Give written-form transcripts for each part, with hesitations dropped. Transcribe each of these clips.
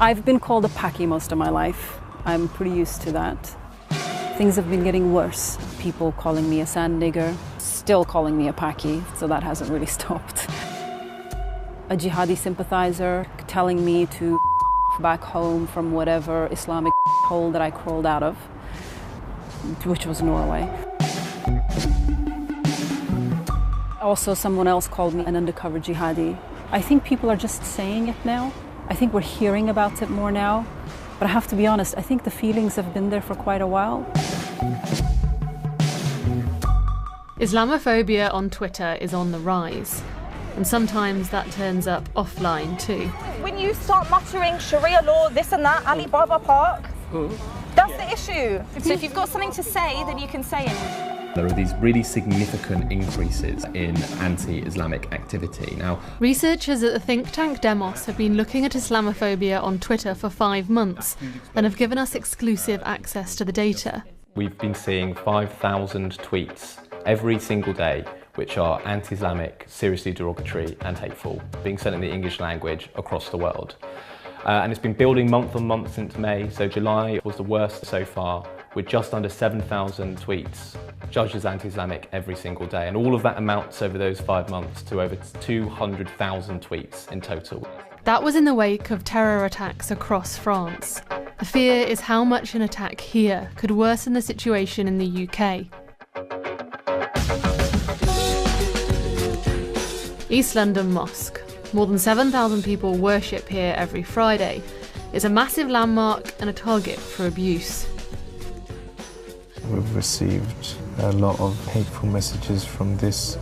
I've been called a Paki most of my life. I'm pretty used to that. Things have been getting worse. People calling me a sand nigger, still calling me a Paki, so that hasn't really stopped. A jihadi sympathizer telling me to back home from whatever Islamic hole that I crawled out of, which was Norway. Also, someone else called me an undercover jihadi. I think people are just saying it now. I think we're hearing about it more now. But I have to be honest, I think the feelings have been there for quite a while. Islamophobia on Twitter is on the rise. And sometimes that turns up offline too. When you start muttering Sharia law, this and that, Ali Baba Park, that's the issue. So if you've got something to say, then you can say it. There are these really significant increases in anti-Islamic activity. Now, researchers at the think tank Demos have been looking at Islamophobia on Twitter for 5 months and have given us exclusive access to the data. We've been seeing 5,000 tweets every single day which are anti-Islamic, seriously derogatory and hateful, being sent in the English language across the world. And it's been building month on month since May, so July was the worst so far, with just under 7,000 tweets judged as anti-Islamic every single day. And all of that amounts over those 5 months to over 200,000 tweets in total. That was in the wake of terror attacks across France. The fear is how much an attack here could worsen the situation in the UK. East London Mosque. More than 7,000 people worship here every Friday. It's a massive landmark and a target for abuse. We've received a lot of hateful messages from this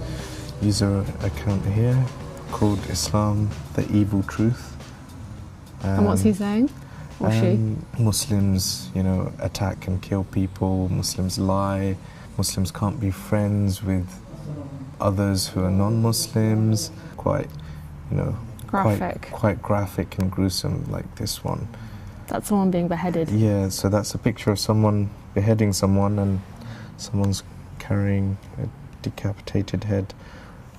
user account here called Islam, the Evil Truth. And what's he saying? Or she? Muslims, attack and kill people, Muslims lie, Muslims can't be friends with others who are non-Muslims. Quite graphic. Quite graphic and gruesome, like this one. That's someone being beheaded. Yeah, so that's a picture of someone beheading someone and someone's carrying a decapitated head.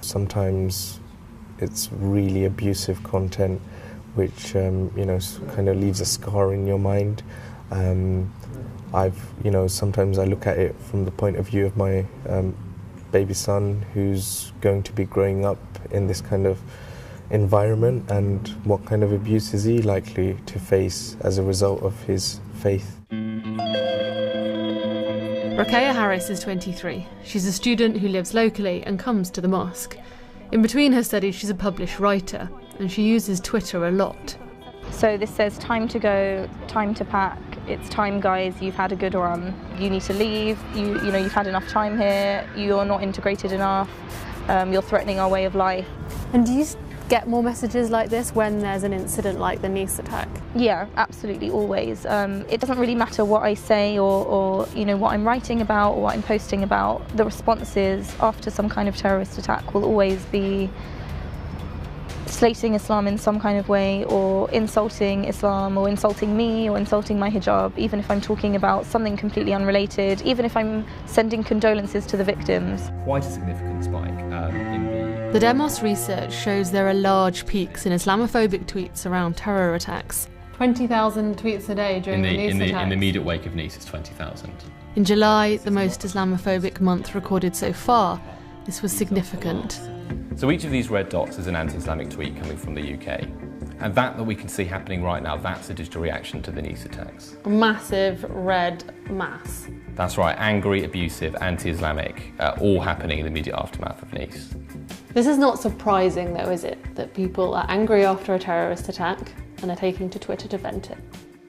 Sometimes it's really abusive content which kind of leaves a scar in your mind. Sometimes I look at it from the point of view of my baby son who's going to be growing up in this kind of environment, and what kind of abuse is he likely to face as a result of his faith. Rokeya Harris is 23. She's a student who lives locally and comes to the mosque. In between her studies, she's a published writer, and she uses Twitter a lot. So this says, time to go, time to pack, it's time guys, you've had a good run, you need to leave, you've had enough time here, you're not integrated enough, you're threatening our way of life. And do you get more messages like this when there's an incident like the Nice attack? Yeah, absolutely, always. It doesn't really matter what I say or what I'm writing about or what I'm posting about. The responses after some kind of terrorist attack will always be slating Islam in some kind of way, or insulting Islam, or insulting me, or insulting my hijab, even if I'm talking about something completely unrelated, even if I'm sending condolences to the victims. Quite a significant spike in the Demos research shows there are large peaks in Islamophobic tweets around terror attacks. 20,000 tweets a day during the Nice attacks. In the immediate wake of Nice, it's 20,000. In July, the most Islamophobic month recorded so far, this was significant. So each of these red dots is an anti-Islamic tweet coming from the UK. And that we can see happening right now, that's a digital reaction to the Nice attacks. A massive red mass. That's right, angry, abusive, anti-Islamic, all happening in the immediate aftermath of Nice. This is not surprising though, is it? That people are angry after a terrorist attack and are taking to Twitter to vent it.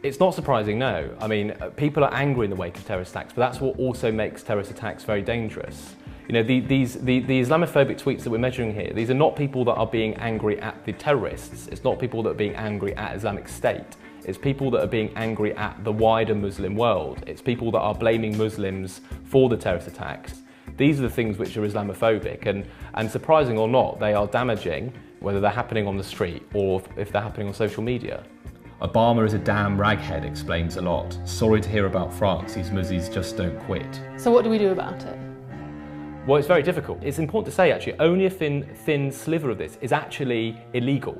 It's not surprising, no. I mean, people are angry in the wake of terrorist attacks, but that's what also makes terrorist attacks very dangerous. The Islamophobic tweets that we're measuring here, these are not people that are being angry at the terrorists. It's not people that are being angry at Islamic State. It's people that are being angry at the wider Muslim world. It's people that are blaming Muslims for the terrorist attacks. These are the things which are Islamophobic, and surprising or not, they are damaging, whether they're happening on the street or if they're happening on social media. Obama is a damn raghead explains a lot. Sorry to hear about France, these Muzzies just don't quit. So what do we do about it? Well, it's very difficult. It's important to say, actually, only a thin sliver of this is actually illegal.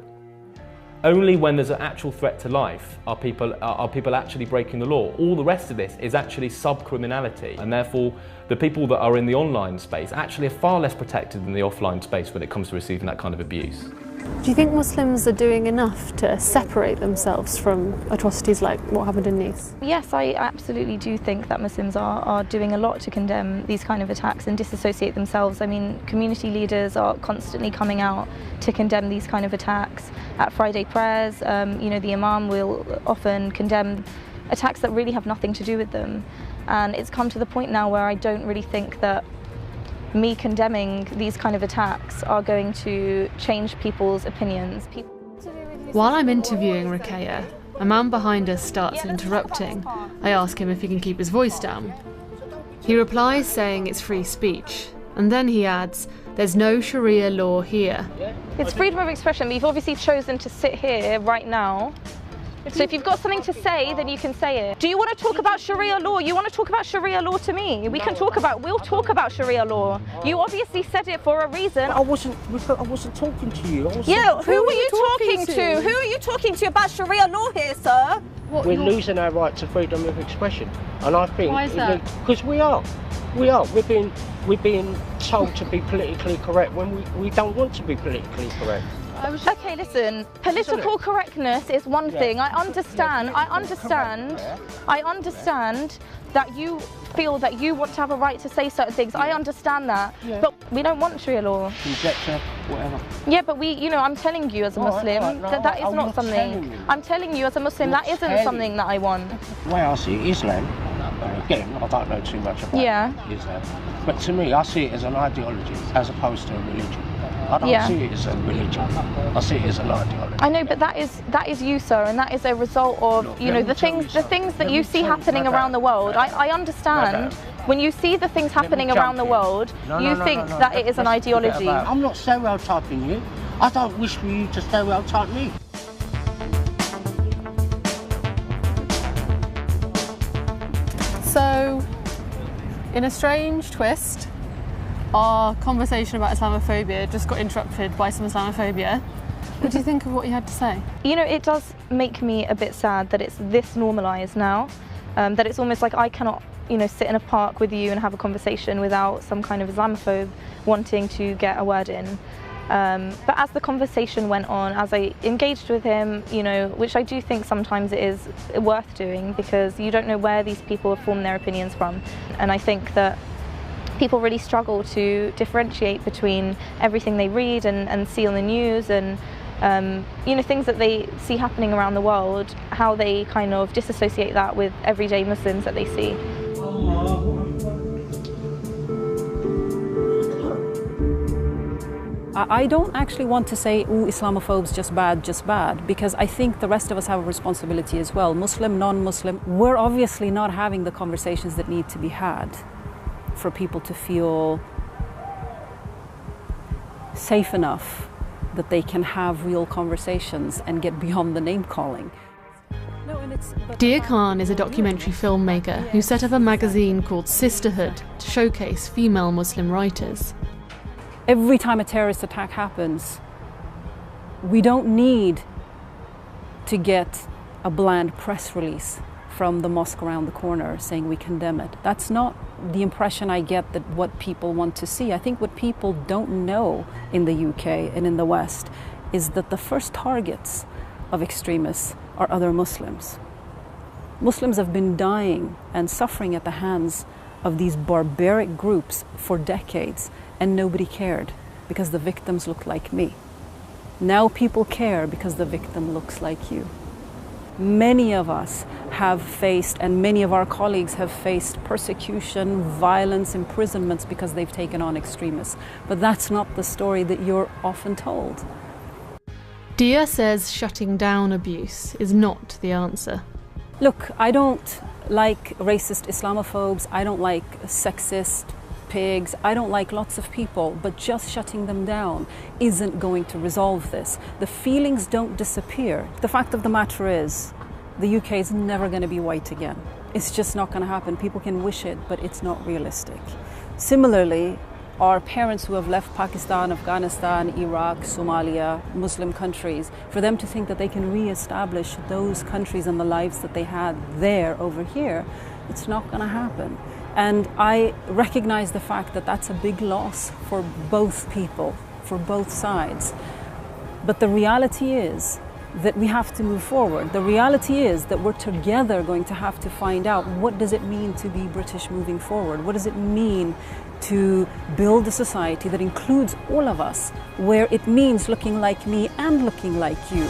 Only when there's an actual threat to life are people actually breaking the law. All the rest of this is actually sub-criminality, and therefore the people that are in the online space actually are far less protected than the offline space when it comes to receiving that kind of abuse. Do you think Muslims are doing enough to separate themselves from atrocities like what happened in Nice? Yes, I absolutely do think that Muslims are doing a lot to condemn these kind of attacks and disassociate themselves. I mean, community leaders are constantly coming out to condemn these kind of attacks. At Friday prayers, you know, the Imam will often condemn attacks that really have nothing to do with them. And it's come to the point now where I don't really think that me condemning these kind of attacks are going to change people's opinions. While I'm interviewing Rakaya, a man behind us starts interrupting. I ask him if he can keep his voice down. He replies saying it's free speech, and then he adds, "There's no Sharia law here." It's freedom of expression, but you've obviously chosen to sit here right now. So if you've got something to say, then you can say it. Do you want to talk about Sharia law? You want to talk about Sharia law to me? We'll talk about Sharia law. You obviously said it for a reason. I wasn't talking to you. Yeah, who were you talking to? Who are you talking to about Sharia law here, sir? We're losing our right to freedom of expression. And I think... Why is that? Because we are. We're being told to be politically correct when we don't want to be politically correct. Okay, listen, political correctness is one thing. I understand that you feel that you want to have a right to say certain things. I understand that, but we don't want Sharia law. Conjecture, whatever. Yeah, but I'm telling you as a Muslim that is not something. I'm telling you as a Muslim that isn't something that I want. The way I see it, Islam, again, I don't know too much about Islam, but to me, I see it as an ideology as opposed to a religion. I don't see it as a religion. I see it as an ideology. I know, but that is you, sir, and that is a result of the things that you see happening around the world. I understand. When you see the things happening around the world, you think that it is an ideology. I'm not stereotyping you. I don't wish for you to stereotype me. So, in a strange twist, our conversation about Islamophobia just got interrupted by some Islamophobia. What do you think of what you had to say? You know, it does make me a bit sad that it's this normalised now, that it's almost like I cannot, sit in a park with you and have a conversation without some kind of Islamophobe wanting to get a word in. But as the conversation went on, as I engaged with him, which I do think sometimes it is worth doing because you don't know where these people have formed their opinions from. And I think that people really struggle to differentiate between everything they read and see on the news and things that they see happening around the world, how they kind of disassociate that with everyday Muslims that they see. I don't actually want to say, ooh, Islamophobes, just bad, because I think the rest of us have a responsibility as well. Muslim, non-Muslim, we're obviously not having the conversations that need to be had for people to feel safe enough that they can have real conversations and get beyond the name-calling. Dia Khan is a documentary filmmaker who set up a magazine called Sisterhood to showcase female Muslim writers. Every time a terrorist attack happens, we don't need to get a bland press release from the mosque around the corner saying we condemn it. That's not the impression I get that what people want to see. I think what people don't know in the UK and in the West is that the first targets of extremists are other Muslims. Muslims have been dying and suffering at the hands of these barbaric groups for decades, and nobody cared because the victims look like me. Now people care because the victim looks like you. Many of us have faced, and many of our colleagues have faced persecution, violence, imprisonments because they've taken on extremists. But that's not the story that you're often told. Dia says shutting down abuse is not the answer. Look, I don't like racist Islamophobes, I don't like sexist pigs, I don't like lots of people, but just shutting them down isn't going to resolve this. The feelings don't disappear. The fact of the matter is, the UK is never going to be white again. It's just not going to happen. People can wish it, but it's not realistic. Similarly, our parents who have left Pakistan, Afghanistan, Iraq, Somalia, Muslim countries, for them to think that they can re-establish those countries and the lives that they had there over here, it's not going to happen. And I recognize the fact that that's a big loss for both people, for both sides. But the reality is that we have to move forward. The reality is that we're together going to have to find out, what does it mean to be British moving forward? What does it mean to build a society that includes all of us, where it means looking like me and looking like you?